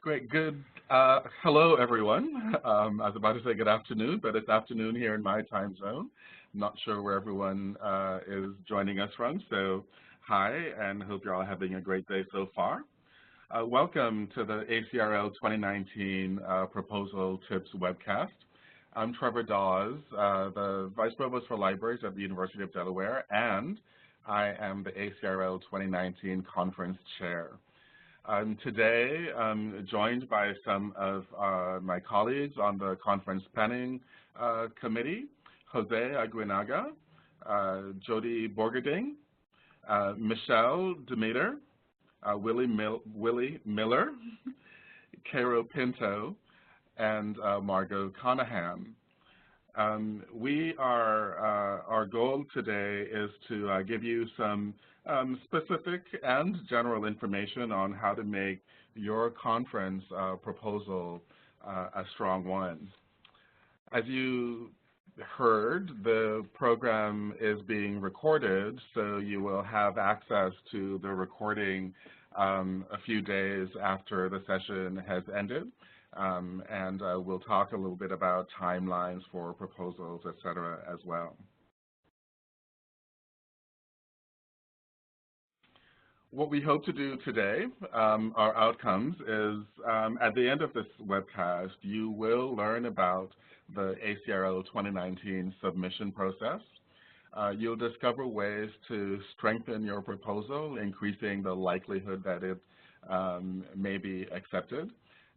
Great. Good. Hello, everyone. I was about to say good afternoon, but it's afternoon here in my time zone. Not sure where everyone is joining us from, so hi, and hope you're all having a great day so far. Welcome to the ACRL 2019 Proposal Tips Webcast. I'm Trevor Dawes, the Vice Provost for Libraries at the University of Delaware, and I am the ACRL 2019 Conference Chair. Today, I'm joined by some of my colleagues on the conference planning committee, Jose Aguinaga, Jody Borgerding, Michelle Demeter, Willie Miller, Caro Pinto, and Margot Conahan. Our goal today is to give you some specific and general information on how to make your conference proposal a strong one. As you heard, the program is being recorded, so you will have access to the recording a few days after the session has ended. And we'll talk a little bit about timelines for proposals, et cetera, as well. What we hope to do today, our outcomes, is at the end of this webcast, you will learn about the ACRL 2019 submission process. You'll discover ways to strengthen your proposal, increasing the likelihood that it may be accepted.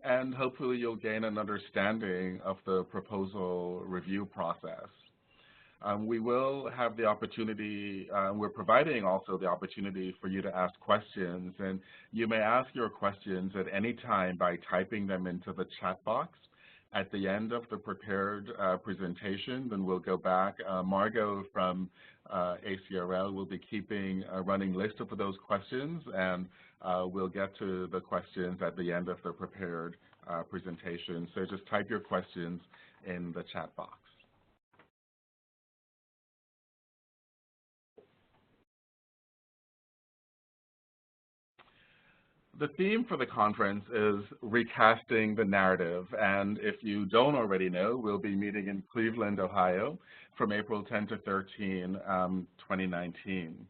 And hopefully you'll gain an understanding of the proposal review process. We will have the opportunity, we're providing also the opportunity for you to ask questions, and you may ask your questions at any time by typing them into the chat box. At the end of the prepared presentation, then we'll go back. Margot from ACRL will be keeping a running list of those questions, and we'll get to the questions at the end of the prepared presentation. So just type your questions in the chat box. The theme for the conference is recasting the narrative, and if you don't already know, we'll be meeting in Cleveland, Ohio from April 10 to 13, 2019.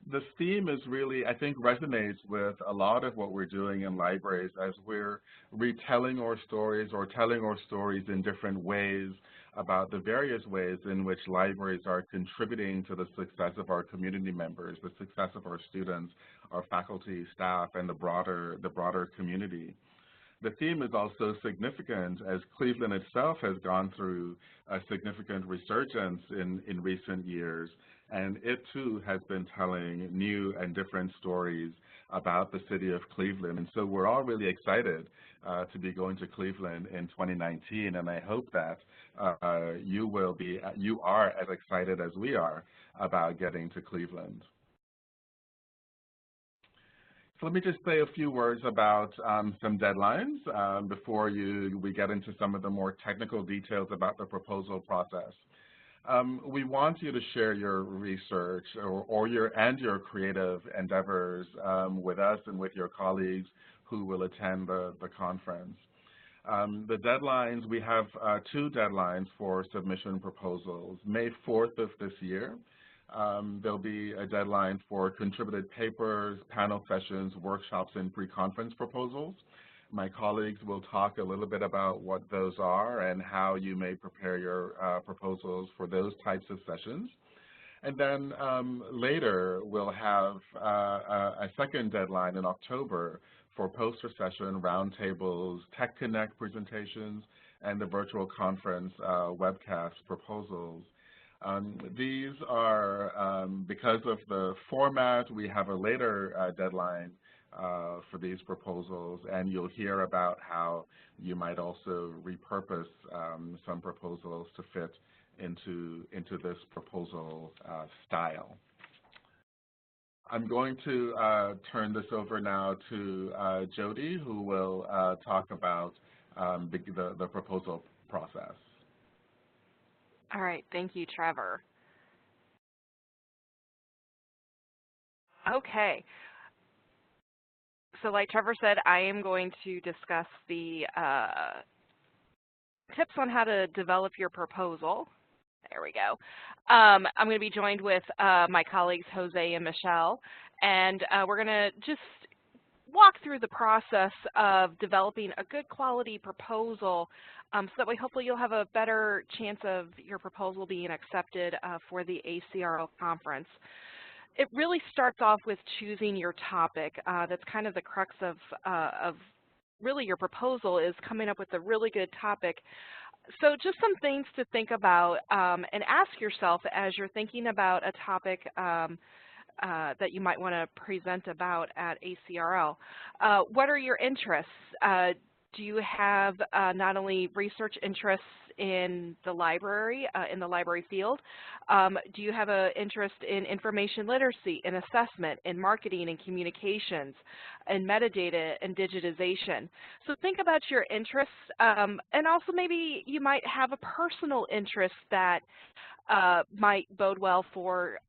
This theme is really, I think, resonates with a lot of what we're doing in libraries as we're retelling our stories or telling our stories in different ways about the various ways in which libraries are contributing to the success of our community members, the success of our students, our faculty, staff, and the broader community. The theme is also significant as Cleveland itself has gone through a significant resurgence in recent years, and it too has been telling new and different stories about the city of Cleveland. And so we're all really excited to be going to Cleveland in 2019, and I hope that you are as excited as we are about getting to Cleveland. So let me just say a few words about some deadlines before we get into some of the more technical details about the proposal process. We want you to share your research or your creative endeavors with us and with your colleagues who will attend the conference. The deadlines, we have two deadlines for submission proposals. May 4th of this year, there'll be a deadline for contributed papers, panel sessions, workshops, and pre-conference proposals. My colleagues will talk a little bit about what those are and how you may prepare your proposals for those types of sessions. And then later, we'll have a second deadline in October for poster session, roundtables, Tech Connect presentations, and the virtual conference webcast proposals. These are, because of the format, we have a later deadline for these proposals, and you'll hear about how you might also repurpose some proposals to fit into this proposal style. I'm going to turn this over now to Jody, who will talk about the proposal process. All right, thank you, Trevor. Okay. So like Trevor said, I am going to discuss the tips on how to develop your proposal. There we go. I'm going to be joined with my colleagues Jose and Michelle, and we're going to just walk through the process of developing a good quality proposal so that way hopefully you'll have a better chance of your proposal being accepted for the ACRL conference. It really starts off with choosing your topic. That's kind of the crux of really your proposal, is coming up with a really good topic. So just some things to think about and ask yourself as you're thinking about a topic that you might want to present about at ACRL. What are your interests? Do you have not only research interests in the library field? Do you have an interest in information literacy, in assessment, in marketing and communications, in metadata and digitization? So think about your interests, and also maybe you might have a personal interest that might bode well for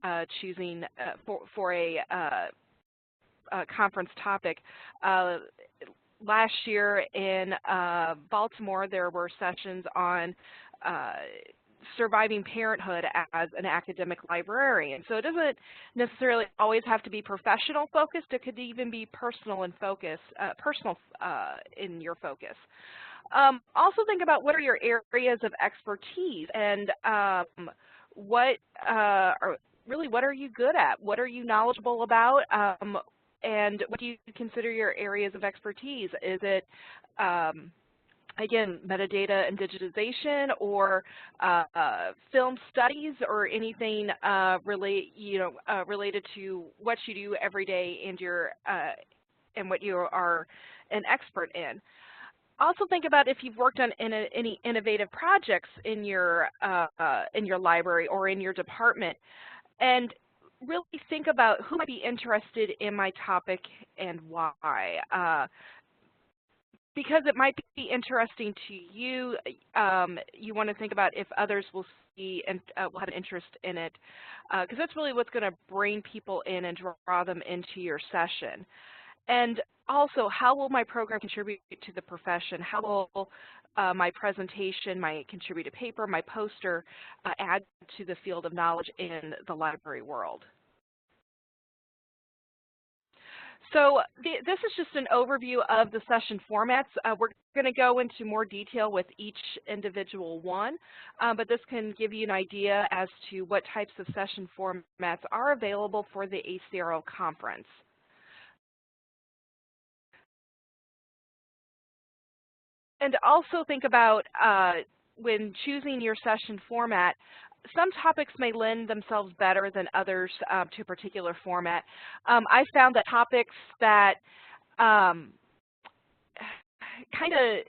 choosing for a conference topic. Last year in Baltimore, there were sessions on surviving parenthood as an academic librarian. So it doesn't necessarily always have to be professional focused. It could even be personal in focus, in your focus. Also think about what are your areas of expertise, and what are you good at? What are you knowledgeable about? And what do you consider your areas of expertise? Is it, again, metadata and digitization, or film studies, or anything related to what you do every day and what you are an expert in? Also think about if you've worked on any innovative projects in your library or in your department, and really think about who might be interested in my topic and why. Because it might be interesting to you, you want to think about if others will see and will have an interest in it, because that's really what's going to bring people in and draw them into your session. And also, how will my program contribute to the profession? How will my presentation, my contributed paper, my poster add to the field of knowledge in the library world? So this is just an overview of the session formats. We're going to go into more detail with each individual one, but this can give you an idea as to what types of session formats are available for the ACRL conference. And also think about when choosing your session format, some topics may lend themselves better than others to a particular format. I found that topics that kind of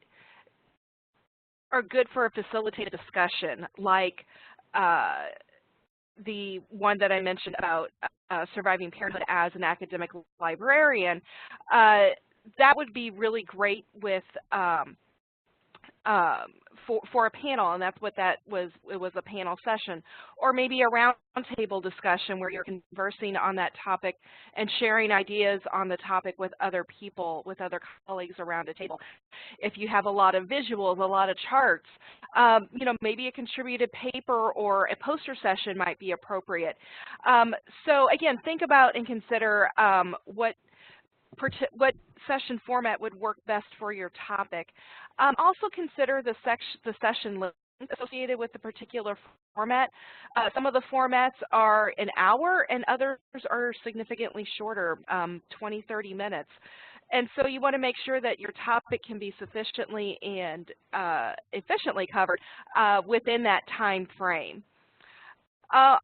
are good for a facilitated discussion, like the one that I mentioned about surviving parenthood as an academic librarian, that would be really great with for a panel, and that's what that was. It was a panel session, or maybe a roundtable discussion where you're conversing on that topic and sharing ideas on the topic with other people, with other colleagues around a table. If you have a lot of visuals, a lot of charts, maybe a contributed paper or a poster session might be appropriate. So again, think about and consider what session format would work best for your topic. Also consider the session length associated with the particular format. Some of the formats are an hour and others are significantly shorter, 20, 30 minutes. And so you want to make sure that your topic can be sufficiently and efficiently covered within that time frame.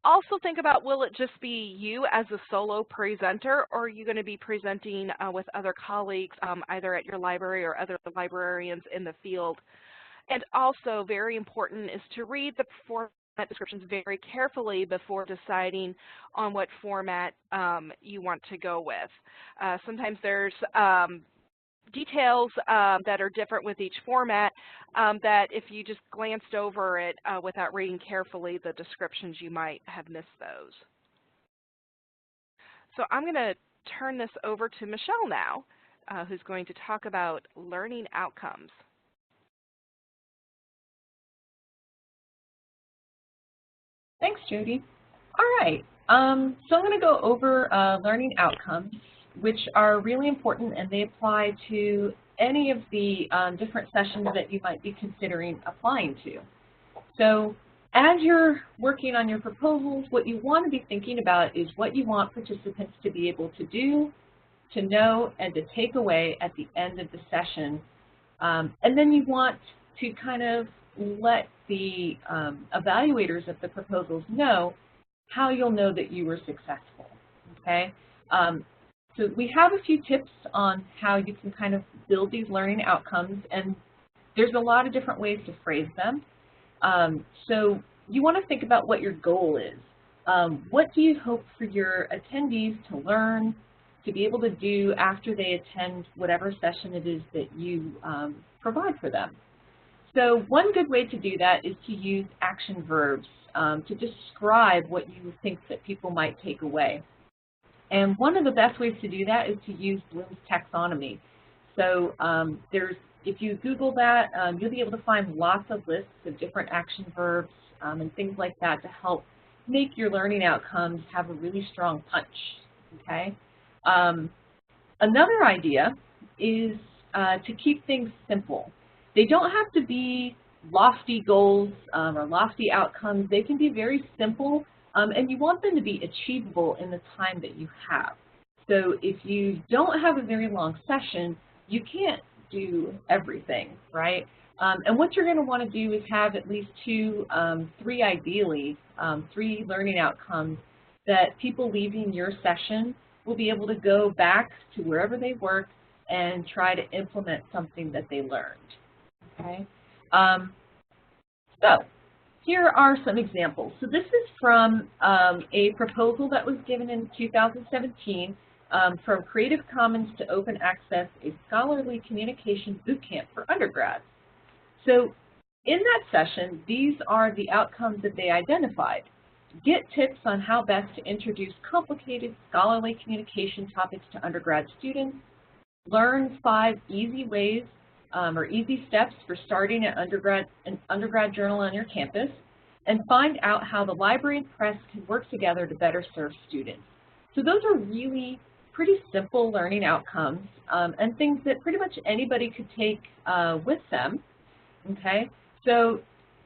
Also think about, will it just be you as a solo presenter, or are you going to be presenting with other colleagues either at your library or other librarians in the field? And also very important is to read the format descriptions very carefully before deciding on what format you want to go with. Sometimes there's details that are different with each format that if you just glanced over it without reading carefully the descriptions, you might have missed those. So I'm going to turn this over to Michelle now who's going to talk about learning outcomes. Thanks, Jody. All right, so I'm going to go over learning outcomes, which are really important, and they apply to any of the different sessions that you might be considering applying to. So as you're working on your proposals, what you want to be thinking about is what you want participants to be able to do, to know, and to take away at the end of the session. And then you want to kind of let the evaluators of the proposals know how you'll know that you were successful, okay? So we have a few tips on how you can kind of build these learning outcomes, and there's a lot of different ways to phrase them. So you want to think about what your goal is. What do you hope for your attendees to learn, to be able to do after they attend whatever session it is that you provide for them? So one good way to do that is to use action verbs to describe what you think that people might take away. And one of the best ways to do that is to use Bloom's taxonomy. So if you Google that, you'll be able to find lots of lists of different action verbs and things like that to help make your learning outcomes have a really strong punch, okay? Another idea is to keep things simple. They don't have to be lofty goals or lofty outcomes. They can be very simple, and you want them to be achievable in the time that you have. So if you don't have a very long session, you can't do everything, right? And what you're going to want to do is have at least three ideally, three learning outcomes that people leaving your session will be able to go back to wherever they work and try to implement something that they learned, okay? So here are some examples. So this is from a proposal that was given in 2017 from Creative Commons to Open Access, a scholarly communication bootcamp for undergrads. So in that session, these are the outcomes that they identified. Get tips on how best to introduce complicated scholarly communication topics to undergrad students. Learn 5 easy ways or easy steps for starting an undergrad journal on your campus. And find out how the library and press can work together to better serve students. So those are really pretty simple learning outcomes and things that pretty much anybody could take with them, okay? So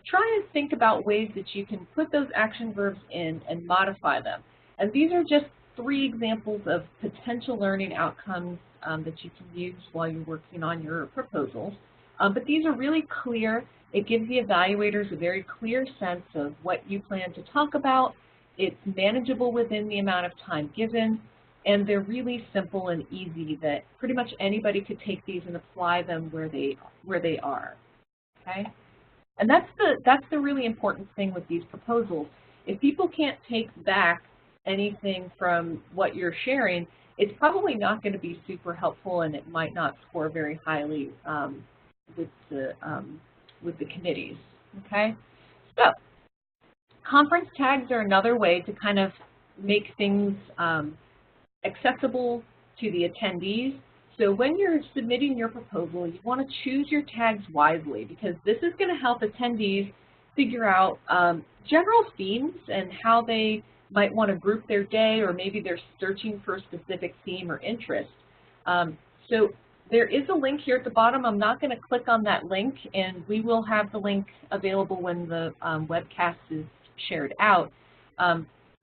try and think about ways that you can put those action verbs in and modify them. And these are just 3 examples of potential learning outcomes that you can use while you're working on your proposals. But these are really clear. It gives the evaluators a very clear sense of what you plan to talk about. It's manageable within the amount of time given, and they're really simple and easy that pretty much anybody could take these and apply them where they are, okay? And that's the really important thing with these proposals. If people can't take back anything from what you're sharing, it's probably not going to be super helpful, and it might not score very highly with the committees, okay? So conference tags are another way to kind of make things accessible to the attendees. So when you're submitting your proposal, you want to choose your tags wisely, because this is going to help attendees figure out general themes and how they might want to group their day, or maybe they're searching for a specific theme or interest. So there is a link here at the bottom. I'm not going to click on that link, and we will have the link available when the webcast is shared out.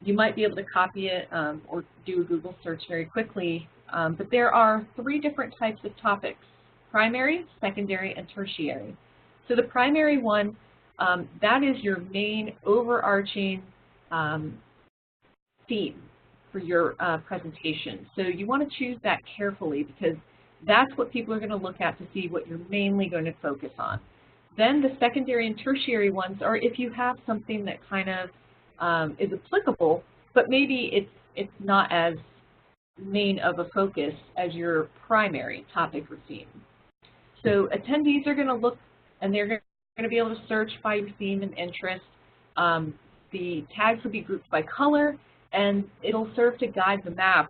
You might be able to copy it or do a Google search very quickly, but there are 3 different types of topics: primary, secondary, and tertiary. So the primary one, that is your main overarching theme for your presentation. So you want to choose that carefully, because that's what people are going to look at to see what you're mainly going to focus on. Then the secondary and tertiary ones are if you have something that kind of is applicable, but maybe it's not as main of a focus as your primary topic or theme. So attendees are going to look, and they're going to be able to search by your theme and interest. The tags will be grouped by color, and it'll serve to guide the map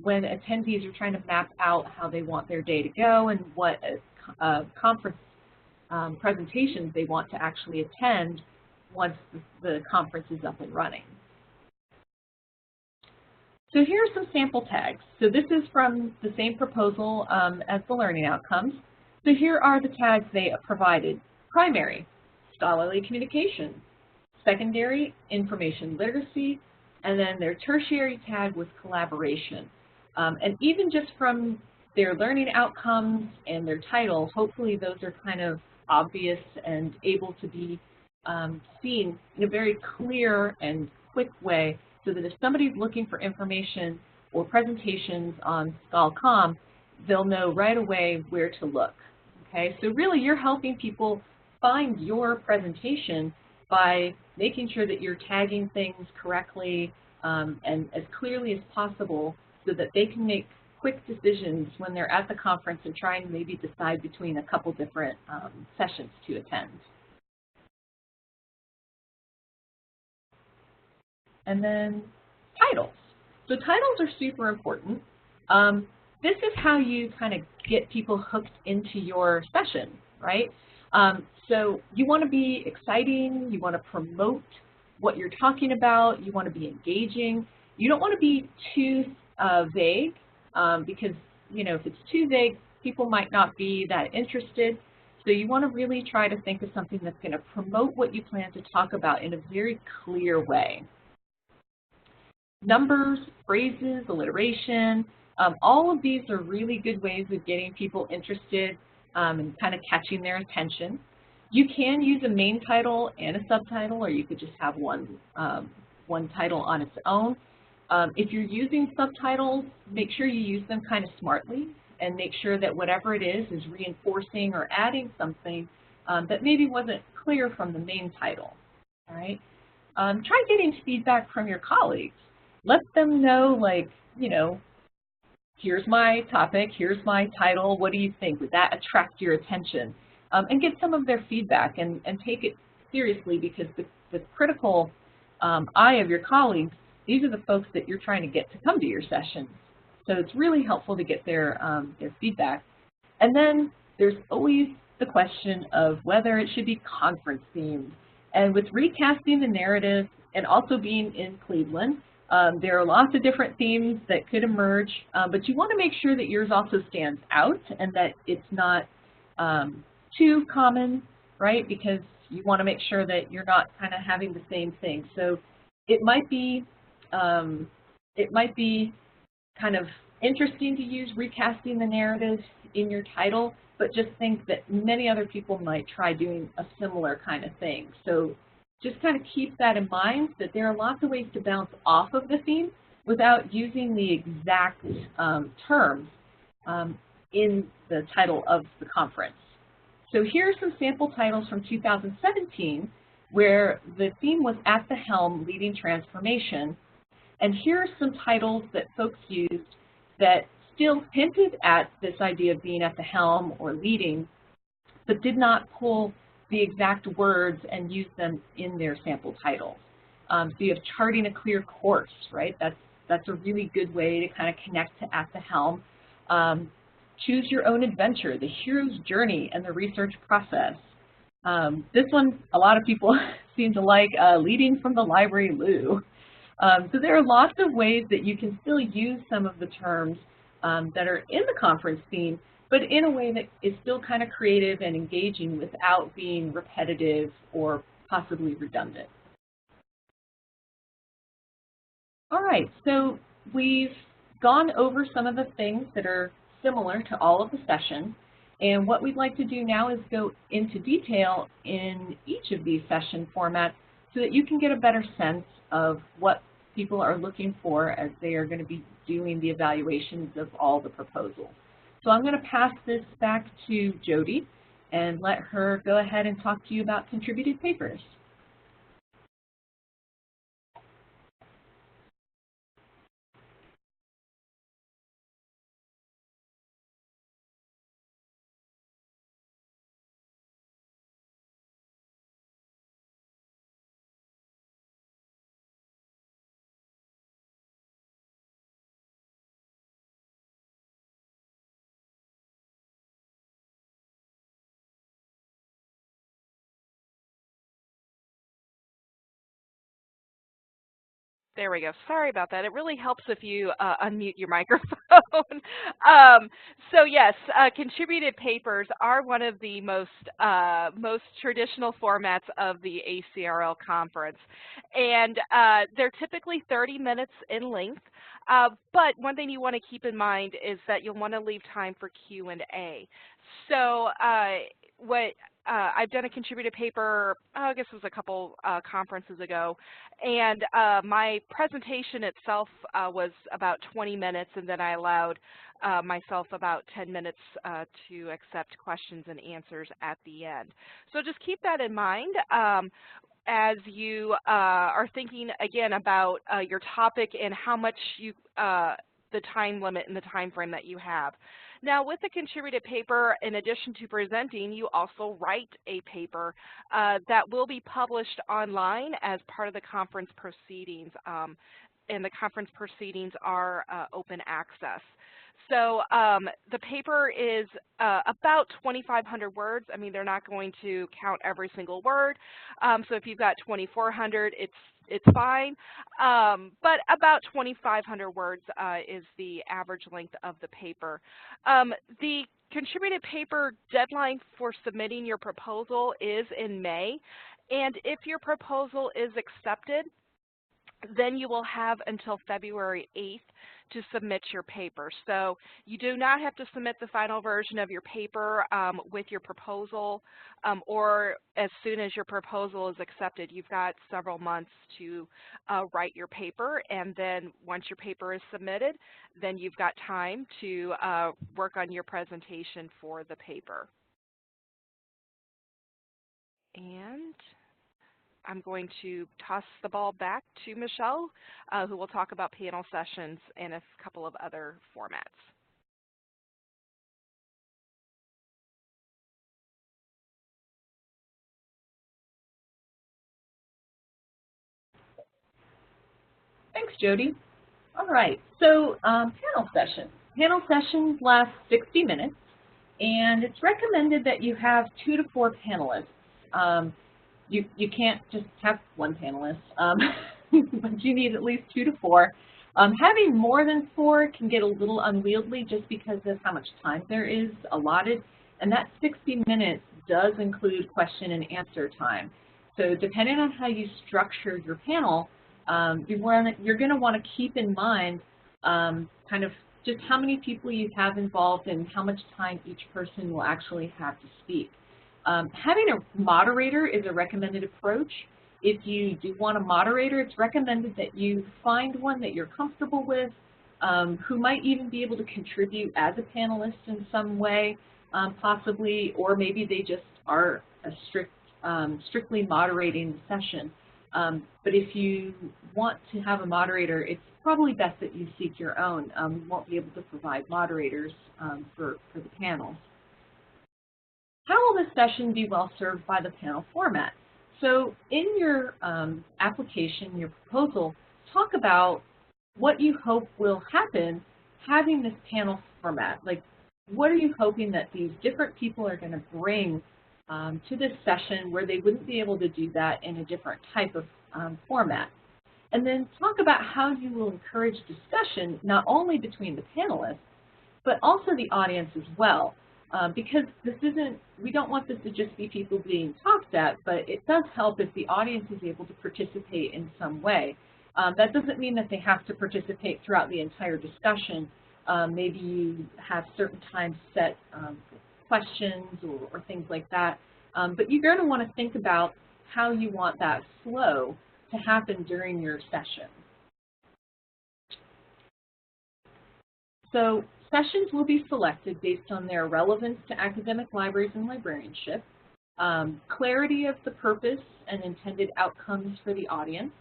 when attendees are trying to map out how they want their day to go and what conference presentations they want to actually attend once the conference is up and running. So here are some sample tags. So this is from the same proposal as the learning outcomes. So here are the tags they provided. Primary, scholarly communication. Secondary, information literacy. And then their tertiary tag was collaboration. And even just from their learning outcomes and their title, hopefully those are kind of obvious and able to be seen in a very clear and quick way, so that if somebody's looking for information or presentations on ScholComm, they'll know right away where to look. Okay, so really you're helping people find your presentation by making sure that you're tagging things correctly and as clearly as possible, so that they can make quick decisions when they're at the conference and trying to maybe decide between a couple different sessions to attend. And then titles. So titles are super important. This is how you kind of get people hooked into your session, right? So you want to be exciting, you want to promote what you're talking about, you want to be engaging. You don't want to be too vague, because if it's too vague, people might not be that interested. So you want to really try to think of something that's going to promote what you plan to talk about in a very clear way. Numbers, phrases, alliteration, all of these are really good ways of getting people interested and kind of catching their attention. You can use a main title and a subtitle, or you could just have one title on its own. If you're using subtitles, make sure you use them kind of smartly and make sure that whatever it is reinforcing or adding something that maybe wasn't clear from the main title. All right? Try getting feedback from your colleagues. Let them know, like, here's my topic, here's my title, what do you think? Would that attract your attention? And get some of their feedback and take it seriously, because the critical eye of your colleagues, these are the folks that you're trying to get to come to your sessions. So it's really helpful to get their feedback. And then there's always the question of whether it should be conference themed. And with recasting the narrative and also being in Cleveland, there are lots of different themes that could emerge, but you want to make sure that yours also stands out and that it's not too common, right? Because you want to make sure that you're not kind of having the same thing. So it might be kind of interesting to use recasting the narrative in your title, but just think that many other people might try doing a similar kind of thing. So just kind of keep that in mind, that there are lots of ways to bounce off of the theme without using the exact terms in the title of the conference. So here are some sample titles from 2017 where the theme was At the Helm, Leading Transformation. And here are some titles that folks used that still hinted at this idea of being at the helm or leading, but did not pull the exact words and use them in their sample titles. So you have charting a clear course, right? That's a really good way to kind of connect to At the Helm. Choose your own adventure, the hero's journey and the research process. This one, a lot of people seem to like, leading from the library loo. So there are lots of ways that you can still use some of the terms that are in the conference theme, but in a way that is still kind of creative and engaging without being repetitive or possibly redundant. All right, so we've gone over some of the things that are similar to all of the sessions, and what we'd like to do now is go into detail in each of these session formats so that you can get a better sense of what people are looking for as they are going to be doing the evaluations of all the proposals. So I'm going to pass this back to Jody and let her go ahead and talk to you about contributed papers. There we go. Sorry about that. It really helps if you unmute your microphone. So yes, contributed papers are one of the most traditional formats of the ACRL conference, and they're typically 30 minutes in length. But one thing you want to keep in mind is that you'll want to leave time for Q&A. So I've done a contributed paper, I guess it was a couple conferences ago, and my presentation itself was about 20 minutes, and then I allowed myself about 10 minutes to accept questions and answers at the end. So just keep that in mind as you are thinking again about your topic and how much the time limit and the time frame that you have. Now, with the contributed paper, in addition to presenting, you also write a paper that will be published online as part of the conference proceedings, and the conference proceedings are open access. So the paper is about 2,500 words. I mean, they're not going to count every single word. So if you've got 2,400, it's fine. But about 2,500 words is the average length of the paper. The contributed paper deadline for submitting your proposal is in May. And if your proposal is accepted, then you will have until February 8th to submit your paper. So you do not have to submit the final version of your paper with your proposal or as soon as your proposal is accepted. You've got several months to write your paper, and then once your paper is submitted, then you've got time to work on your presentation for the paper. And I'm going to toss the ball back to Michelle, who will talk about panel sessions and a couple of other formats. Thanks, Jody. All right, so panel sessions. Panel sessions last 60 minutes, and it's recommended that you have 2 to 4 panelists. You can't just have one panelist, but you need at least 2 to 4. Having more than 4 can get a little unwieldy just because of how much time there is allotted, and that 60 minutes does include question and answer time. So depending on how you structure your panel, you're going to want to keep in mind kind of just how many people you have involved and how much time each person will actually have to speak. Having a moderator is a recommended approach. If you do want a moderator, it's recommended that you find one that you're comfortable with, who might even be able to contribute as a panelist in some way, possibly, or maybe they just are a strictly moderating the session. But if you want to have a moderator, it's probably best that you seek your own. We won't be able to provide moderators for the panels. How will this session be well served by the panel format? So in your application, your proposal, talk about what you hope will happen having this panel format. Like, what are you hoping that these different people are going to bring to this session where they wouldn't be able to do that in a different type of format? And then talk about how you will encourage discussion not only between the panelists, but also the audience as well. Because we don't want this to just be people being talked at, but it does help if the audience is able to participate in some way. That doesn't mean that they have to participate throughout the entire discussion. Maybe you have certain times set for questions or things like that. But you're going to want to think about how you want that flow to happen during your session. So sessions will be selected based on their relevance to academic libraries and librarianship, clarity of the purpose and intended outcomes for the audience,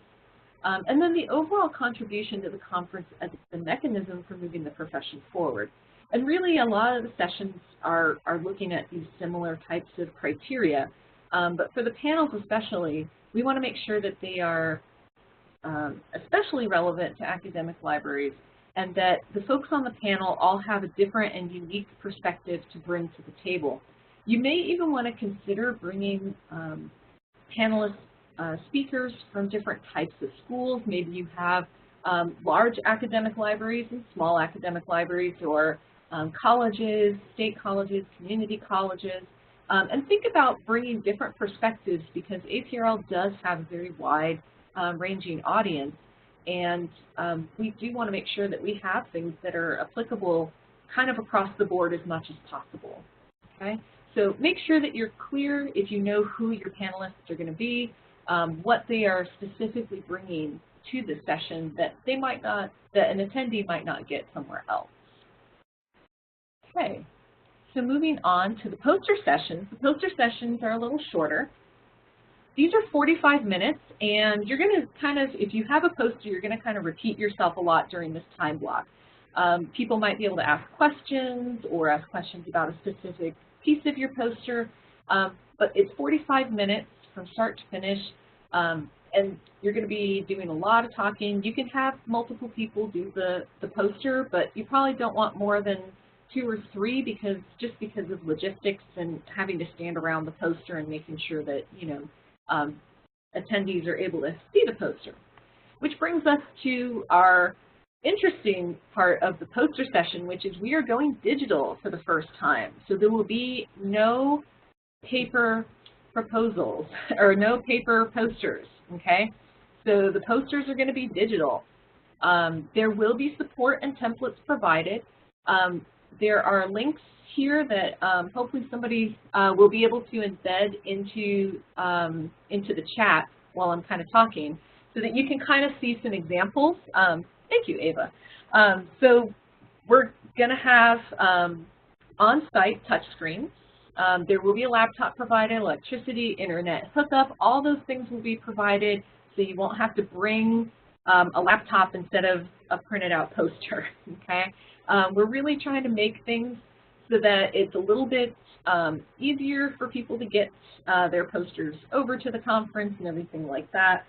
and then the overall contribution to the conference as a mechanism for moving the profession forward. And really, a lot of the sessions are looking at these similar types of criteria, but for the panels especially, we want to make sure that they are especially relevant to academic libraries, and that the folks on the panel all have a different and unique perspective to bring to the table. You may even want to consider bringing panelists speakers from different types of schools. Maybe you have large academic libraries and small academic libraries, or colleges, state colleges, community colleges. And think about bringing different perspectives, because ACRL does have a very wide ranging audience, and we do want to make sure that we have things that are applicable kind of across the board as much as possible. Okay? So make sure that you're clear if you know who your panelists are going to be, what they are specifically bringing to the session that they might not, that an attendee might not get somewhere else. Okay, so moving on to the poster sessions. The poster sessions are a little shorter. These are 45 minutes, and you're going to kind of, if you have a poster, you're going to kind of repeat yourself a lot during this time block. People might be able to ask questions or ask questions about a specific piece of your poster, but it's 45 minutes from start to finish, and you're going to be doing a lot of talking. You can have multiple people do the poster, but you probably don't want more than 2 or 3 because of logistics and having to stand around the poster and making sure that, you know, attendees are able to see the poster. Which brings us to our interesting part of the poster session, which is we are going digital for the first time. So there will be no paper proposals or no paper posters, okay? So the posters are going to be digital. There will be support and templates provided. There are links here that hopefully somebody will be able to embed into the chat while I'm kind of talking, so that you can kind of see some examples. Thank you, Ava. So we're going to have on-site touchscreens. There will be a laptop provided, electricity, internet hookup. All those things will be provided, so you won't have to bring a laptop instead of a printed out poster, okay? We're really trying to make things so that it's a little bit easier for people to get their posters over to the conference and everything like that.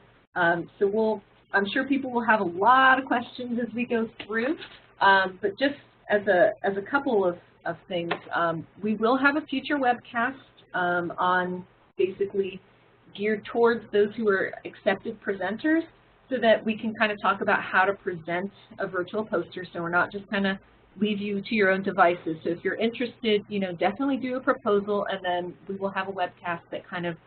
So I'm sure people will have a lot of questions as we go through, but just as a couple of things, we will have a future webcast on basically geared towards those who are accepted presenters, so that we can kind of talk about how to present a virtual poster, so we're not just kind of leave you to your own devices. So if you're interested, you know, definitely do a proposal, and then we will have a webcast that kind of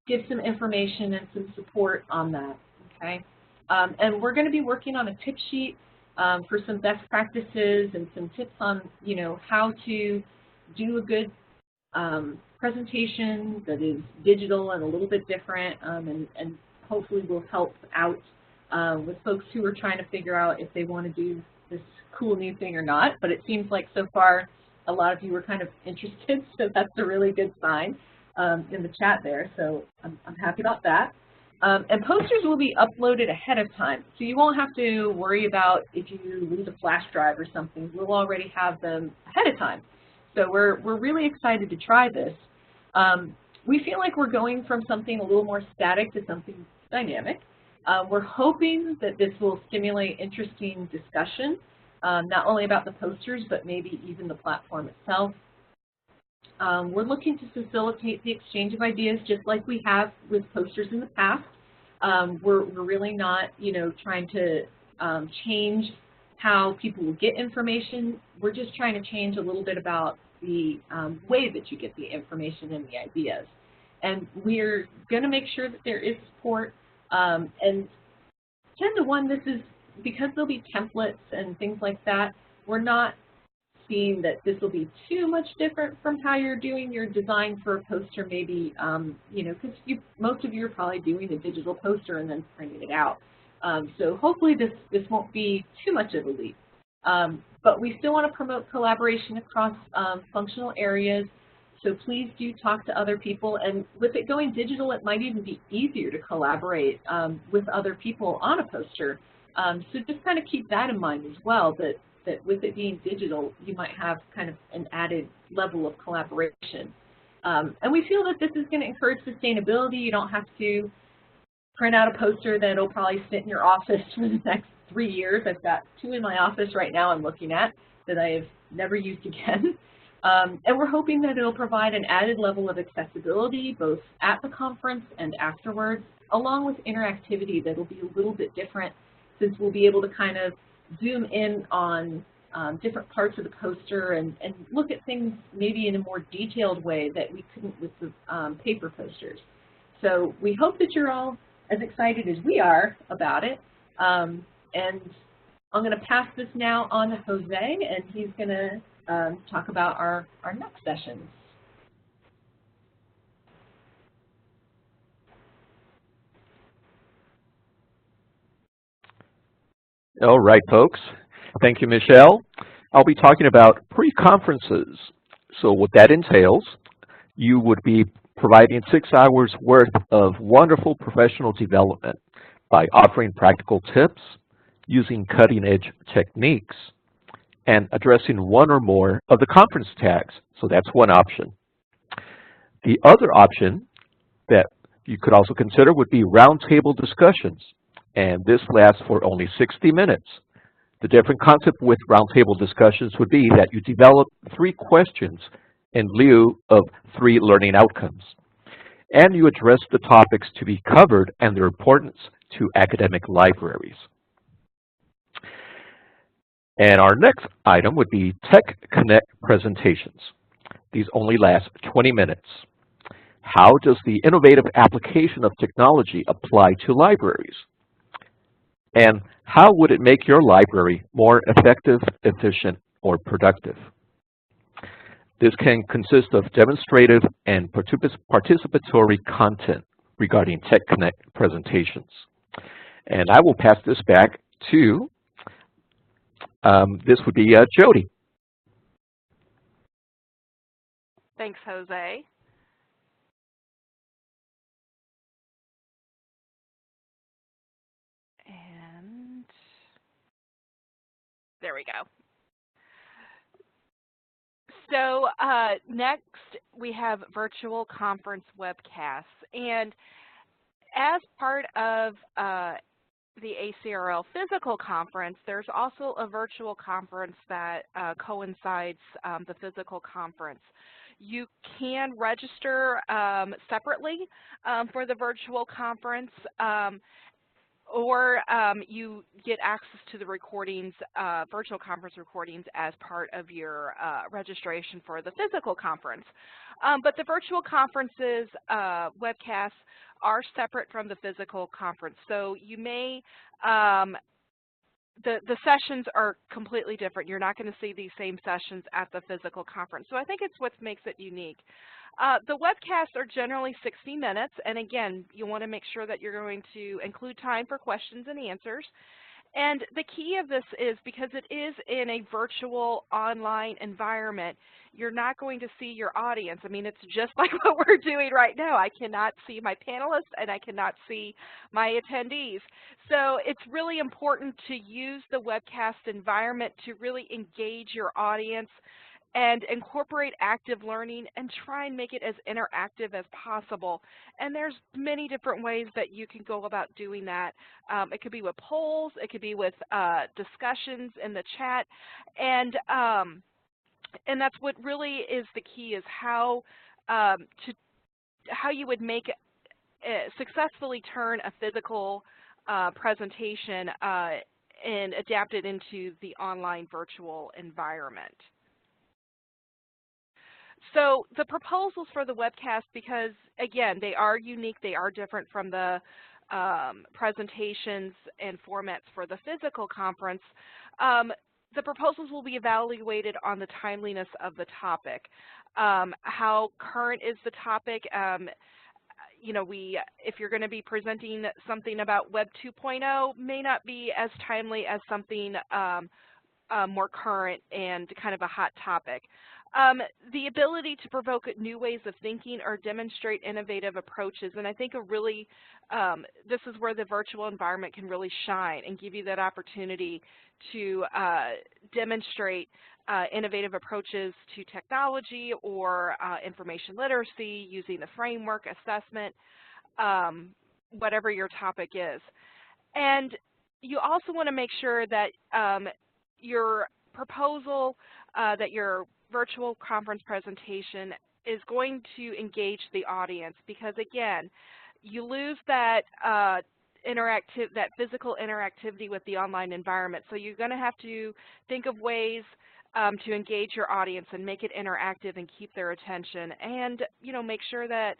gives some information and some support on that, okay? And we're going to be working on a tip sheet for some best practices and some tips on, you know, how to do a good presentation that is digital and a little bit different, and hopefully will help out with folks who are trying to figure out if they want to do this cool new thing or not. But it seems like so far a lot of you were kind of interested, so that's a really good sign in the chat there, so I'm happy about that. And posters will be uploaded ahead of time, so you won't have to worry about if you lose a flash drive or something. We'll already have them ahead of time. So we're really excited to try this. We feel like we're going from something a little more static to something dynamic. We're hoping that this will stimulate interesting discussion, not only about the posters, but maybe even the platform itself. We're looking to facilitate the exchange of ideas just like we have with posters in the past. We're really not, you know, trying to change how people will get information. We're just trying to change a little bit about the way that you get the information and the ideas. And we're going to make sure that there is support. And 10 to 1, this is because there'll be templates and things like that. We're not seeing that this will be too much different from how you're doing your design for a poster, maybe, you know, because most of you are probably doing a digital poster and then printing it out. So hopefully this won't be too much of a leap. But we still want to promote collaboration across functional areas. So please do talk to other people. And with it going digital, it might even be easier to collaborate with other people on a poster. So just kind of keep that in mind as well, that with it being digital, you might have kind of an added level of collaboration. And we feel that this is going to encourage sustainability. You don't have to print out a poster that will probably sit in your office for the next 3 years. I've got 2 in my office right now I'm looking at that I have never used again. And we're hoping that it'll provide an added level of accessibility both at the conference and afterwards, along with interactivity that'll be a little bit different since we'll be able to kind of zoom in on different parts of the poster and look at things maybe in a more detailed way that we couldn't with the paper posters. So we hope that you're all as excited as we are about it. And I'm going to pass this now on to Jose, and he's going to talk about our next sessions. All right, folks. Thank you, Michelle. I'll be talking about pre-conferences. So what that entails, you would be providing 6 hours worth of wonderful professional development by offering practical tips, using cutting-edge techniques, and addressing one or more of the conference tags. So that's one option. The other option that you could also consider would be roundtable discussions, and this lasts for only 60 minutes. The different concept with roundtable discussions would be that you develop 3 questions in lieu of 3 learning outcomes, and you address the topics to be covered and their importance to academic libraries. And our next item would be Tech Connect presentations. These only last 20 minutes. How does the innovative application of technology apply to libraries? And how would it make your library more effective, efficient, or productive? This can consist of demonstrative and participatory content regarding Tech Connect presentations. And I will pass this back to, this would be Jody. Thanks, Jose. And there we go. So next we have virtual conference webcasts. And as part of the ACRL physical conference, there's also a virtual conference that coincides the physical conference. You can register separately for the virtual conference, or you get access to the recordings, virtual conference recordings, as part of your registration for the physical conference. But the virtual conferences webcasts are separate from the physical conference. So you may, the sessions are completely different. You're not going to see these same sessions at the physical conference. So I think it's what makes it unique. The webcasts are generally 60 minutes, and again, you want to make sure that you're going to include time for questions and answers. And the key of this is because it is in a virtual online environment, you're not going to see your audience. I mean, it's just like what we're doing right now. I cannot see my panelists and I cannot see my attendees. So it's really important to use the webcast environment to really engage your audience and incorporate active learning and try and make it as interactive as possible. And there's many different ways that you can go about doing that. It could be with polls, it could be with discussions in the chat, and that's what really is the key, is how you would make successfully turn a physical presentation and adapt it into the online virtual environment. So the proposals for the webcast, because again, they are unique, they are different from the presentations and formats for the physical conference, the proposals will be evaluated on the timeliness of the topic. How current is the topic? You know, if you're going to be presenting something about Web 2.0, may not be as timely as something more current and kind of a hot topic. The ability to provoke new ways of thinking or demonstrate innovative approaches, and I think this is where the virtual environment can really shine and give you that opportunity to demonstrate innovative approaches to technology or information literacy using the framework, assessment, whatever your topic is. And you also want to make sure that your proposal, that your virtual conference presentation is going to engage the audience, because again, you lose that that physical interactivity with the online environment. So you're going to have to think of ways to engage your audience and make it interactive and keep their attention, and make sure that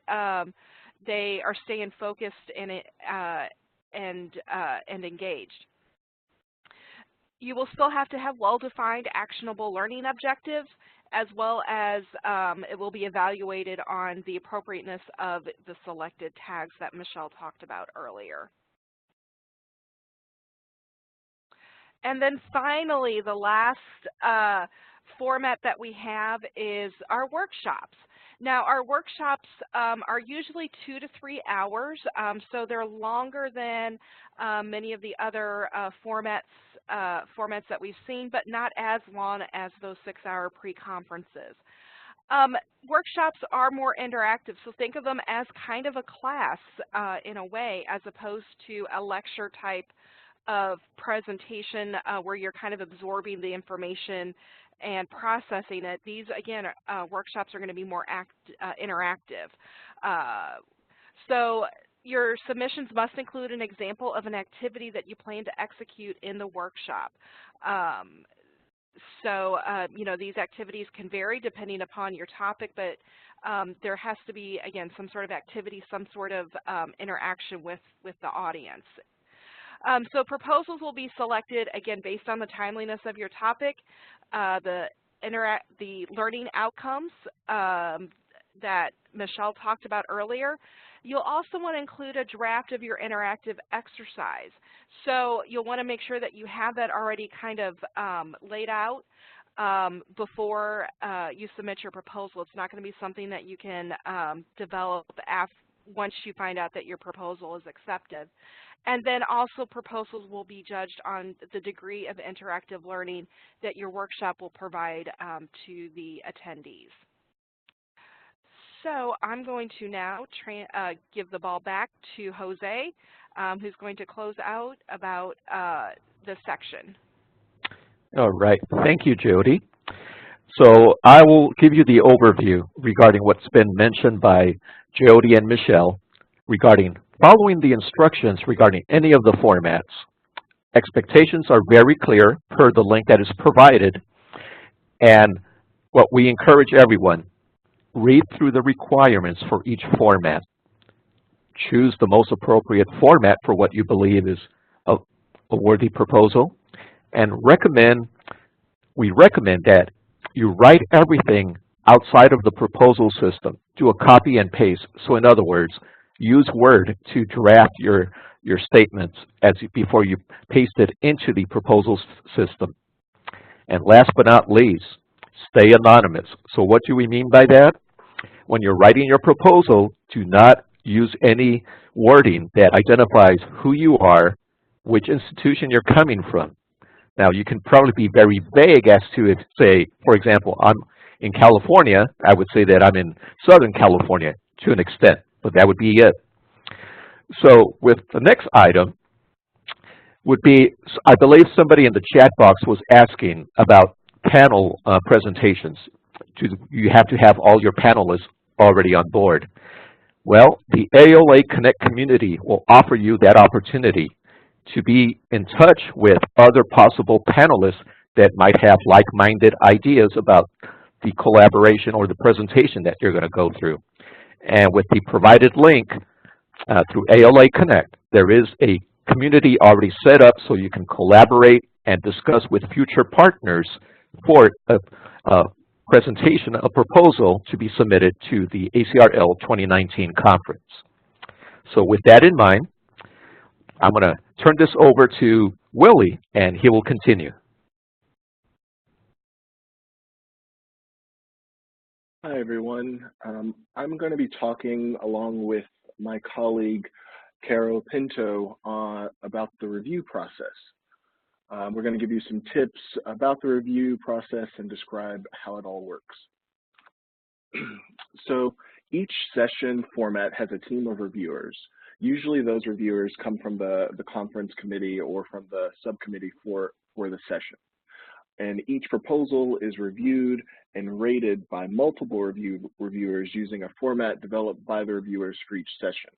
they are staying focused and engaged. You will still have to have well-defined, actionable learning objectives, as well as it will be evaluated on the appropriateness of the selected tags that Michelle talked about earlier. And then finally, the last format that we have is our workshops. Now, our workshops are usually 2 to 3 hours, so they're longer than many of the other formats that we've seen, but not as long as those 6-hour pre-conferences. Workshops are more interactive, so think of them as kind of a class in a way, as opposed to a lecture type of presentation where you're kind of absorbing the information and processing it. These, again, workshops are going to be more interactive. So your submissions must include an example of an activity that you plan to execute in the workshop. These activities can vary depending upon your topic, but there has to be, again, some sort of activity, some sort of interaction with the audience. So proposals will be selected, again, based on the timeliness of your topic, the learning outcomes that Michelle talked about earlier. You'll also want to include a draft of your interactive exercise. So you'll want to make sure that you have that already kind of laid out before you submit your proposal. It's not going to be something that you can develop once you find out that your proposal is accepted. And then also proposals will be judged on the degree of interactive learning that your workshop will provide to the attendees. So I'm going to now give the ball back to Jose, who's going to close out about this section. All right. Thank you, Jody. So I will give you the overview regarding what's been mentioned by Jody and Michelle regarding following the instructions regarding any of the formats. Expectations are very clear per the link that is provided, and what we encourage everyone, read through the requirements for each format. Choose the most appropriate format for what you believe is a worthy proposal, and we recommend that you write everything outside of the proposal system. Do a copy and paste. So in other words, use Word to draft your statements before you paste it into the proposal system. And last but not least, stay anonymous. So what do we mean by that? When you're writing your proposal, do not use any wording that identifies who you are, which institution you're coming from. Now, you can probably be very vague as to, say, for example, I'm in California. I would say that I'm in Southern California to an extent, but that would be it. So with the next item would be, I believe somebody in the chat box was asking about panel presentations. You have to have all your panelists already on board. Well, the AOA Connect community will offer you that opportunity to be in touch with other possible panelists that might have like-minded ideas about the collaboration or the presentation that you're going to go through. And with the provided link through AOA Connect, there is a community already set up so you can collaborate and discuss with future partners for a presentation, a proposal to be submitted to the ACRL 2019 conference. So with that in mind, I'm going to turn this over to Willie, and he will continue. Hi, everyone. I'm going to be talking along with my colleague, Carol Pinto, about the review process. We're going to give you some tips about the review process and describe how it all works. So each session format has a team of reviewers. Usually those reviewers come from the conference committee or from the subcommittee for the session. And each proposal is reviewed and rated by multiple reviewers using a format developed by the reviewers for each session.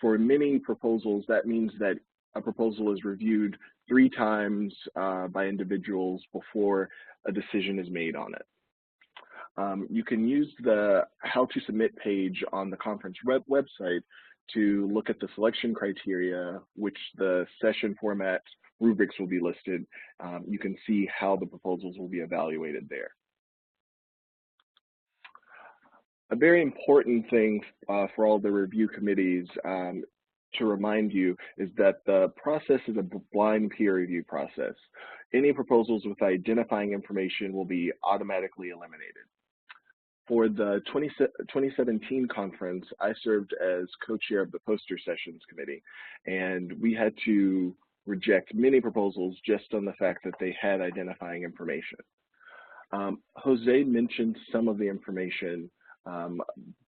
For many proposals, that means that a proposal is reviewed 3 times by individuals before a decision is made on it. You can use the How to Submit page on the conference website to look at the selection criteria, which the session format rubrics will be listed. You can see how the proposals will be evaluated there. A very important thing for all the review committees to remind you is that the process is a blind peer review process. Any proposals with identifying information will be automatically eliminated. For the 2017 conference, I served as co-chair of the Poster Sessions Committee, and we had to reject many proposals just on the fact that they had identifying information. Jose mentioned some of the information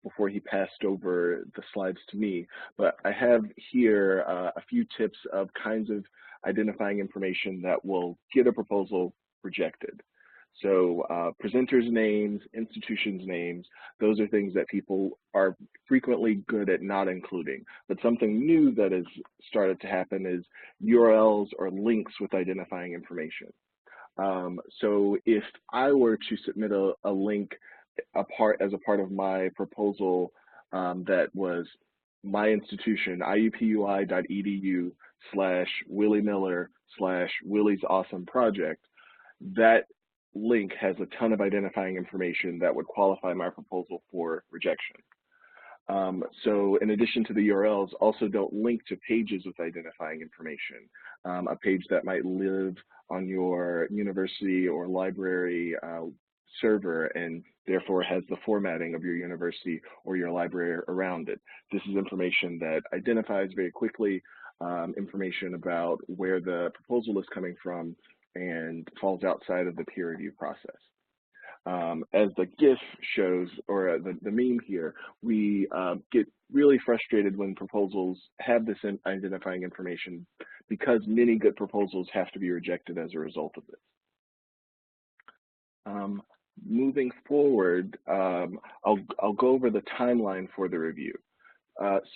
before he passed over the slides to me, but I have here a few tips of kinds of identifying information that will get a proposal rejected. So presenters' names, institutions' names, those are things that people are frequently good at not including. But something new that has started to happen is URLs or links with identifying information. So if I were to submit a link as a part of my proposal that was my institution, iupui.edu/Willie Miller/Willie's Awesome Project, that link has a ton of identifying information that would qualify my proposal for rejection. So in addition to the URLs, also don't link to pages with identifying information. A page that might live on your university or library server and therefore has the formatting of your university or your library around it. This is information that identifies very quickly information about where the proposal is coming from and falls outside of the peer review process. As the GIF shows, or the meme here, we get really frustrated when proposals have this identifying information because many good proposals have to be rejected as a result of this. Moving forward, I'll go over the timeline for the review.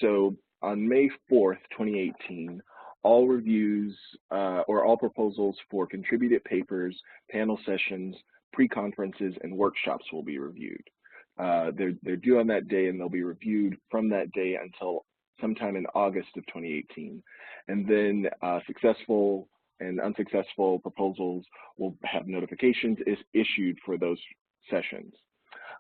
So on May 4th, 2018, all reviews or all proposals for contributed papers, panel sessions, pre-conferences, and workshops will be reviewed. They're due on that day, and they'll be reviewed from that day until sometime in August of 2018. And then successful and unsuccessful proposals will have notifications issued for those sessions.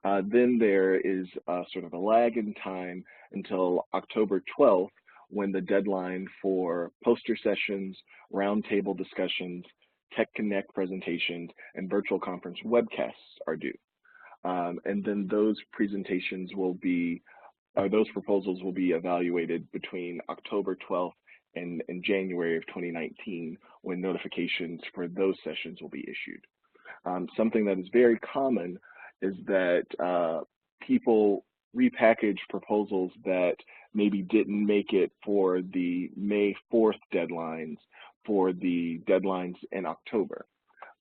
Then there is sort of a lag in time until October 12th, when the deadline for poster sessions, roundtable discussions, Tech Connect presentations, and virtual conference webcasts are due. And then those presentations will be, those proposals will be evaluated between October 12th and January of 2019, when notifications for those sessions will be issued. Something that is very common is that people repackage proposals that maybe didn't make it for the May 4th deadlines for the deadlines in October.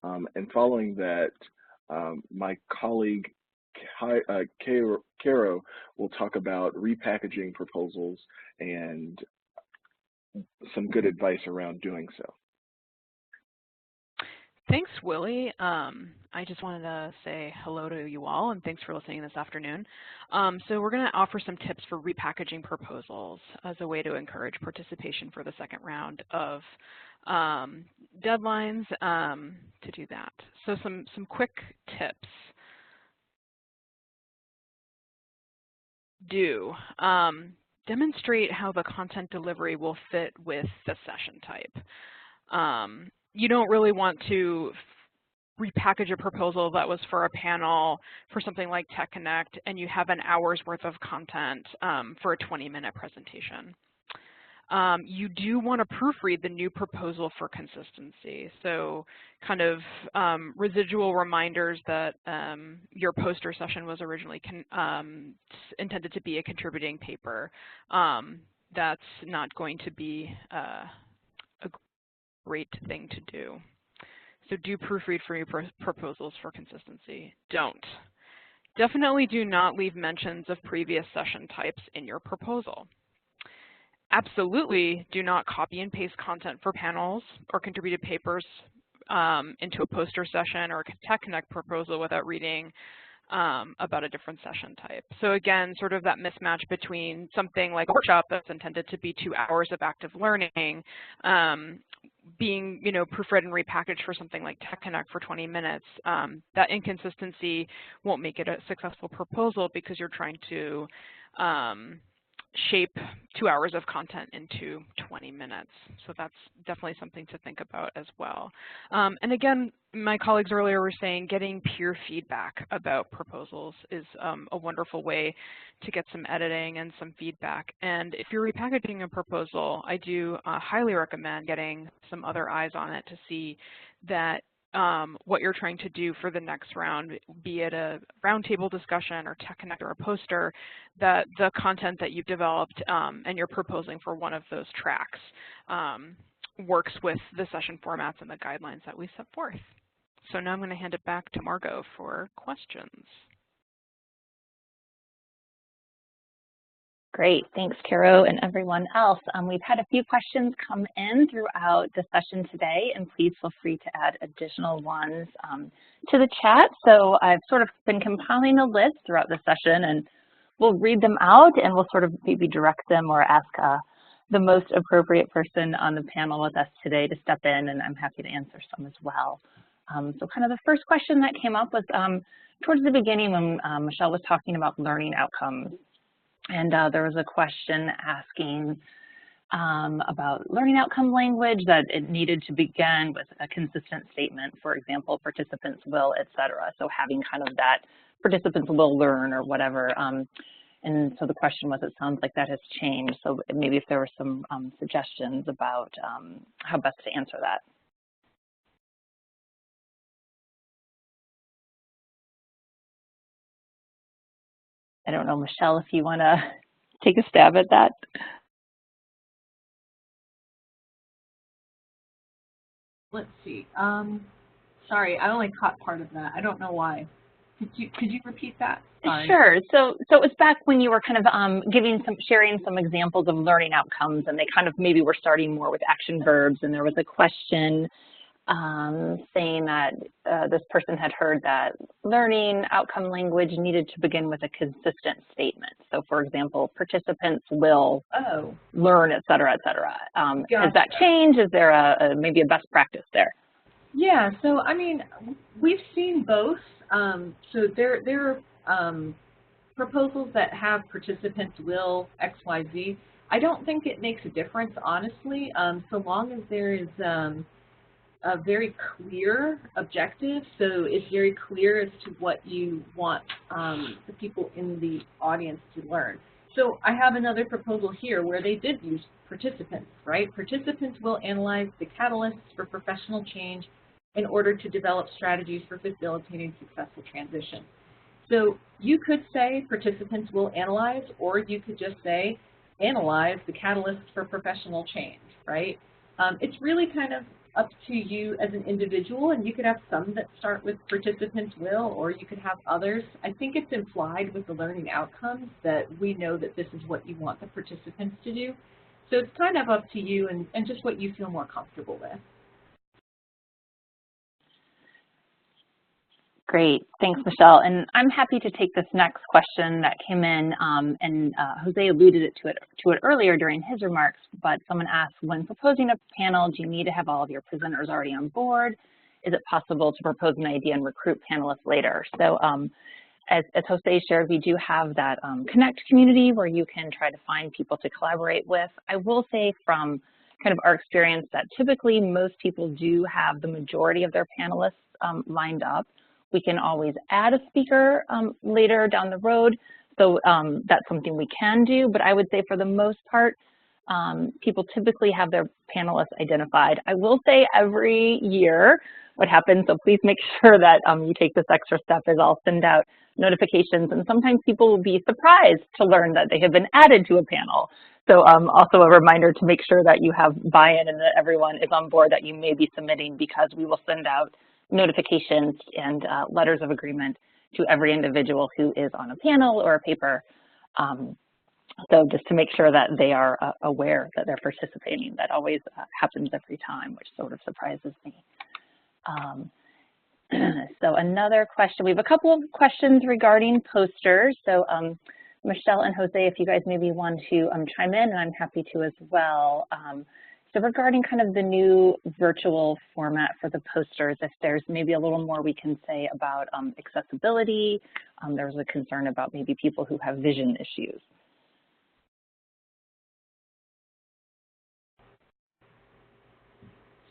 And following that, my colleague Caro will talk about repackaging proposals and some good advice around doing so. Thanks, Willie. I just wanted to say hello to you all, and thanks for listening this afternoon. So we're going to offer some tips for repackaging proposals as a way to encourage participation for the second round of deadlines to do that. So some quick tips. Demonstrate how the content delivery will fit with the session type. You don't really want to repackage a proposal that was for a panel for something like Tech Connect and you have an hour's worth of content for a 20-minute presentation. You do want to proofread the new proposal for consistency. So kind of residual reminders that your poster session was originally intended to be a contributing paper. That's not going to be a great thing to do. So do proofread for your proposals for consistency. Don't. Definitely do not leave mentions of previous session types in your proposal. Absolutely do not copy and paste content for panels or contributed papers into a poster session or a Tech Connect proposal without reading about a different session type. So again, sort of that mismatch between something like a workshop that's intended to be 2 hours of active learning being, proofread and repackaged for something like Tech Connect for 20 minutes. That inconsistency won't make it a successful proposal because you're trying to shape 2 hours of content into 20 minutes. So that's definitely something to think about as well. And again, my colleagues earlier were saying getting peer feedback about proposals is a wonderful way to get some editing and some feedback. And if you're repackaging a proposal, I do highly recommend getting some other eyes on it to see that what you're trying to do for the next round, be it a roundtable discussion or Tech Connect or a poster, that the content that you've developed and you're proposing for one of those tracks works with the session formats and the guidelines that we set forth. So now I'm going to hand it back to Margot for questions. Great, thanks, Caro and everyone else. We've had a few questions come in throughout the session today, and please feel free to add additional ones to the chat. So I've sort of been compiling a list throughout the session, and we'll read them out, and we'll sort of maybe direct them or ask the most appropriate person on the panel with us today to step in, and I'm happy to answer some as well. So kind of the first question that came up was towards the beginning when Michelle was talking about learning outcomes. And there was a question asking about learning outcome language, that it needed to begin with a consistent statement, for example, participants will, et cetera. So having kind of that participants will learn or whatever. And so the question was, it sounds like that has changed. So maybe if there were some suggestions about how best to answer that. I don't know, Michelle, if you want to take a stab at that. Let's see. Sorry, I only caught part of that. I don't know why. Could you repeat that? Sorry. Sure. So it was back when you were kind of sharing some examples of learning outcomes, and they kind of maybe were starting more with action verbs, and there was a question saying that this person had heard that learning outcome language needed to begin with a consistent statement. So for example, participants will learn, et cetera, et cetera. Gotcha. Has that changed? Is there maybe a best practice there? Yeah, so I mean, we've seen both. So there are proposals that have participants will X, Y, Z. I don't think it makes a difference, honestly, so long as there is a very clear objective. So it's very clear as to what you want the people in the audience to learn. So I have another proposal here where they did use participants, right? Participants will analyze the catalysts for professional change in order to develop strategies for facilitating successful transition. So you could say participants will analyze, or you could just say analyze the catalysts for professional change, right? It's really kind of up to you as an individual, and you could have some that start with participants will, or you could have others. I think it's implied with the learning outcomes that we know that this is what you want the participants to do. So it's kind of up to you and just what you feel more comfortable with. Great, thanks, Michelle. And I'm happy to take this next question that came in, and Jose alluded to it earlier during his remarks, but someone asked, when proposing a panel, do you need to have all of your presenters already on board? Is it possible to propose an idea and recruit panelists later? So as Jose shared, we do have that Connect community where you can try to find people to collaborate with. I will say from kind of our experience that typically most people do have the majority of their panelists lined up. We can always add a speaker later down the road, so that's something we can do. But I would say for the most part, people typically have their panelists identified. I will say every year what happens, so please make sure that you take this extra step, is I'll send out notifications, and sometimes people will be surprised to learn that they have been added to a panel. So also a reminder to make sure that you have buy-in and that everyone is on board that you may be submitting, because we will send out notifications and letters of agreement to every individual who is on a panel or a paper. So just to make sure that they are aware that they're participating. That always happens every time, which sort of surprises me. So another question, we have a couple of questions regarding posters. So Michelle and Jose, if you guys maybe want to chime in, and I'm happy to as well. So regarding kind of the new virtual format for the posters, if there's maybe a little more we can say about accessibility. There's a concern about maybe people who have vision issues.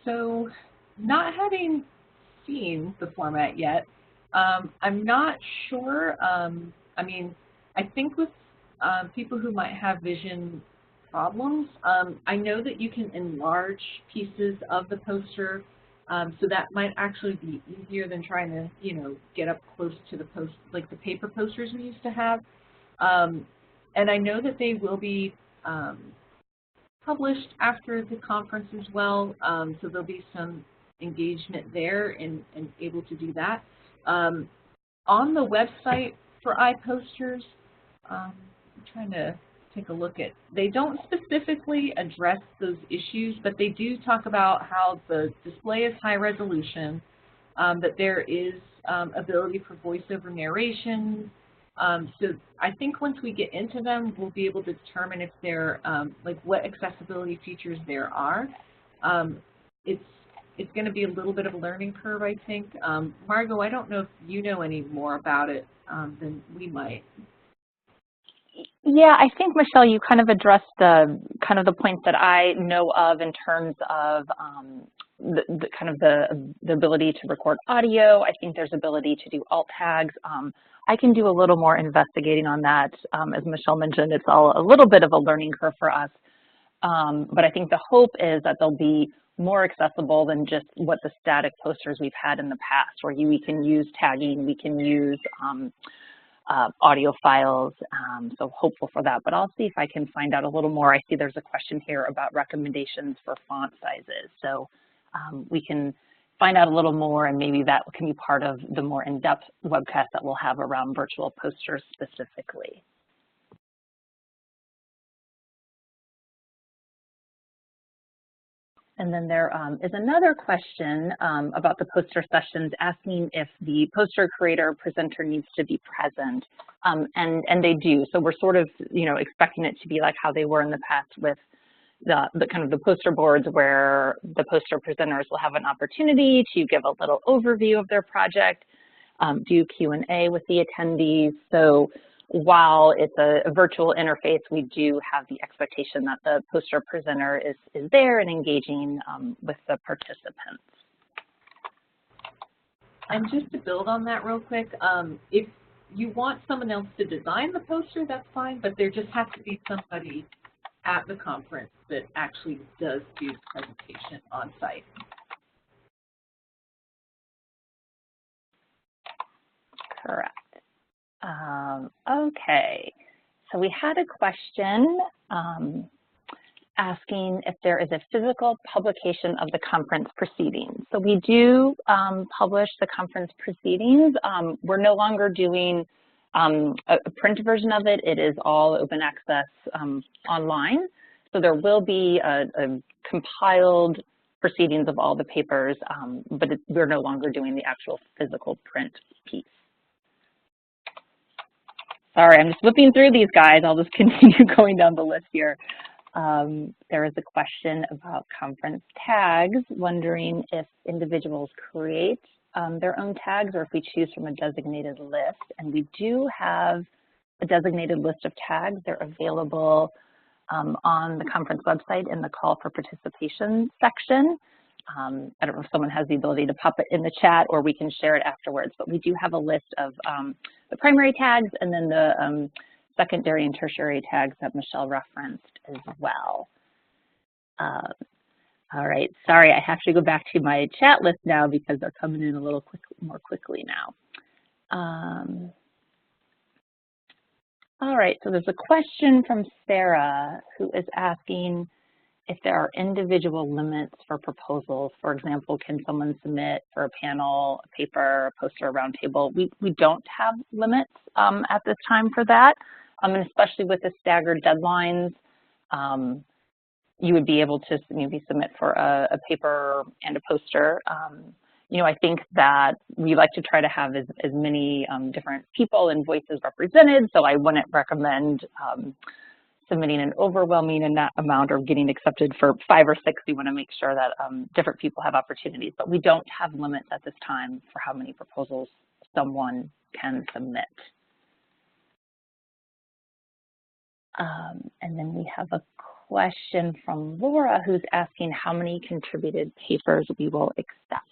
So not having seen the format yet, I'm not sure. I mean, I think with people who might have vision problems, I know that you can enlarge pieces of the poster, so that might actually be easier than trying to, you know, get up close to the like the paper posters we used to have. And I know that they will be published after the conference as well, so there'll be some engagement there and able to do that. On the website for iPosters, I'm trying to take a look at, they don't specifically address those issues, but they do talk about how the display is high resolution, that there is ability for voiceover narration. So I think once we get into them, we'll be able to determine if they're, like what accessibility features there are. It's going to be a little bit of a learning curve, I think. Margot, I don't know if you know any more about it than we might. Yeah, I think, Michelle, you kind of addressed the points that I know of in terms of the ability to record audio. I think there's ability to do alt tags. I can do a little more investigating on that. As Michelle mentioned, it's all a little bit of a learning curve for us. But I think the hope is that they'll be more accessible than just what the static posters we've had in the past, where we can use tagging, we can use audio files, so hopeful for that. But I'll see if I can find out a little more. I see there's a question here about recommendations for font sizes. So we can find out a little more, and maybe that can be part of the more in-depth webcast that we'll have around virtual posters specifically. And then there is another question about the poster sessions, asking if the poster creator or presenter needs to be present, and they do. So we're sort of, you know, expecting it to be like how they were in the past with the kind of the poster boards, where the poster presenters will have an opportunity to give a little overview of their project, do Q&A with the attendees. So while it's a virtual interface, we do have the expectation that the poster presenter is there and engaging with the participants. And just to build on that real quick, if you want someone else to design the poster, that's fine, but there just has to be somebody at the conference that actually does do the presentation on site. Correct. Okay, so we had a question asking if there is a physical publication of the conference proceedings. So we do publish the conference proceedings. We're no longer doing a print version of it. It is all open access online. So there will be a compiled proceedings of all the papers, but we're no longer doing the actual physical print piece. Sorry, I'm just flipping through these, guys. I'll just continue going down the list here. There is a question about conference tags, wondering if individuals create their own tags or if we choose from a designated list. And we do have a designated list of tags. They're available on the conference website in the call for participation section. I don't know if someone has the ability to pop it in the chat, or we can share it afterwards, but we do have a list of the primary tags and then the secondary and tertiary tags that Michelle referenced as well. All right, sorry, I have to go back to my chat list now because they're coming in a little more quickly now. All right, so there's a question from Sarah who is asking if there are individual limits for proposals. For example, can someone submit for a panel, a paper, a poster, a roundtable? We don't have limits at this time for that, and especially with the staggered deadlines, you would be able to maybe submit for a paper and a poster. You know, I think that we like to try to have as many different people and voices represented, so I wouldn't recommend submitting an overwhelming amount or getting accepted for 5 or 6. We want to make sure that different people have opportunities, but we don't have limits at this time for how many proposals someone can submit. And then we have a question from Laura who's asking how many contributed papers we will accept.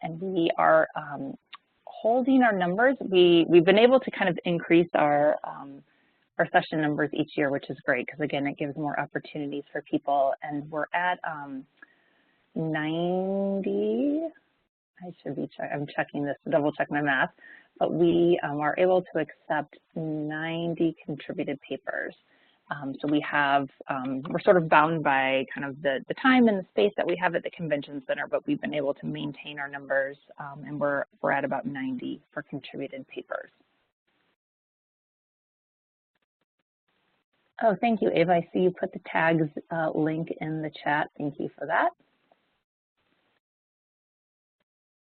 And we are holding our numbers. We've been able to kind of increase our session numbers each year, which is great because again, it gives more opportunities for people. And we're at 90. I should be I'm checking this to double check my math, but we are able to accept 90 contributed papers. So we have, we're sort of bound by kind of the time and the space that we have at the convention center, but we've been able to maintain our numbers, and we're at about 90 for contributed papers. Oh, thank you, Ava. I see you put the tags link in the chat. Thank you for that.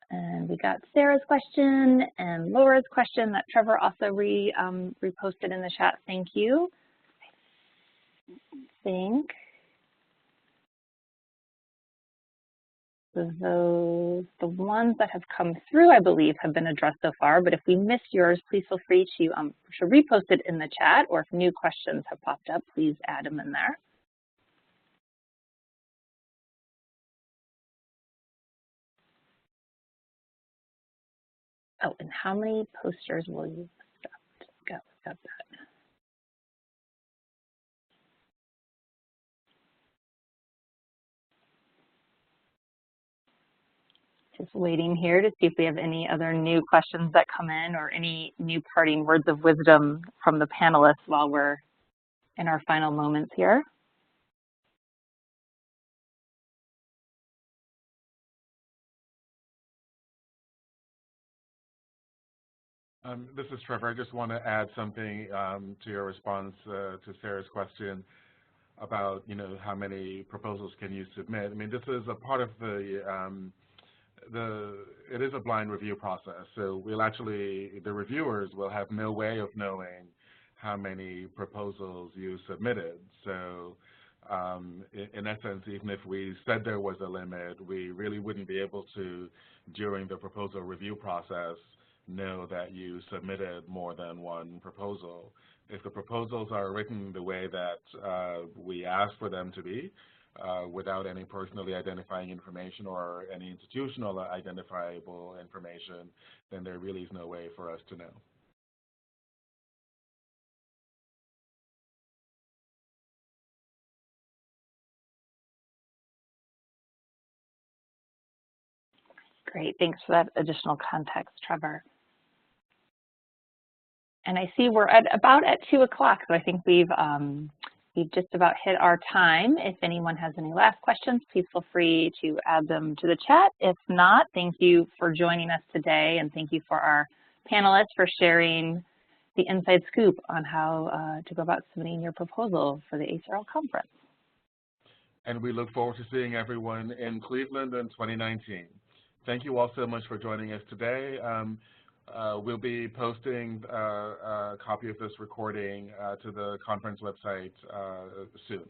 And we got Sarah's question and Laura's question that Trevor also reposted in the chat. Thank you. I think the ones that have come through, I believe, have been addressed so far. But if we missed yours, please feel free to repost it in the chat, or if new questions have popped up, please add them in there. Oh, and how many posters will you accept? Got that. Just waiting here to see if we have any other new questions that come in or any new parting words of wisdom from the panelists while we're in our final moments here. This is Trevor. I just want to add something to your response to Sarah's question about, how many proposals can you submit. I mean, this is a part of it is a blind review process. So the reviewers will have no way of knowing how many proposals you submitted. So in essence, even if we said there was a limit, we really wouldn't be able to, during the proposal review process, know that you submitted more than one proposal. If the proposals are written the way that we ask for them to be, without any personally identifying information or any institutional identifiable information, then there really is no way for us to know. Great, thanks for that additional context, Trevor. And I see we're about at 2 o'clock, so I think we've just about hit our time. If anyone has any last questions, please feel free to add them to the chat. If not, thank you for joining us today, and thank you for our panelists for sharing the inside scoop on how to go about submitting your proposal for the ACRL conference. And we look forward to seeing everyone in Cleveland in 2019. Thank you all so much for joining us today. We'll be posting a copy of this recording to the conference website soon.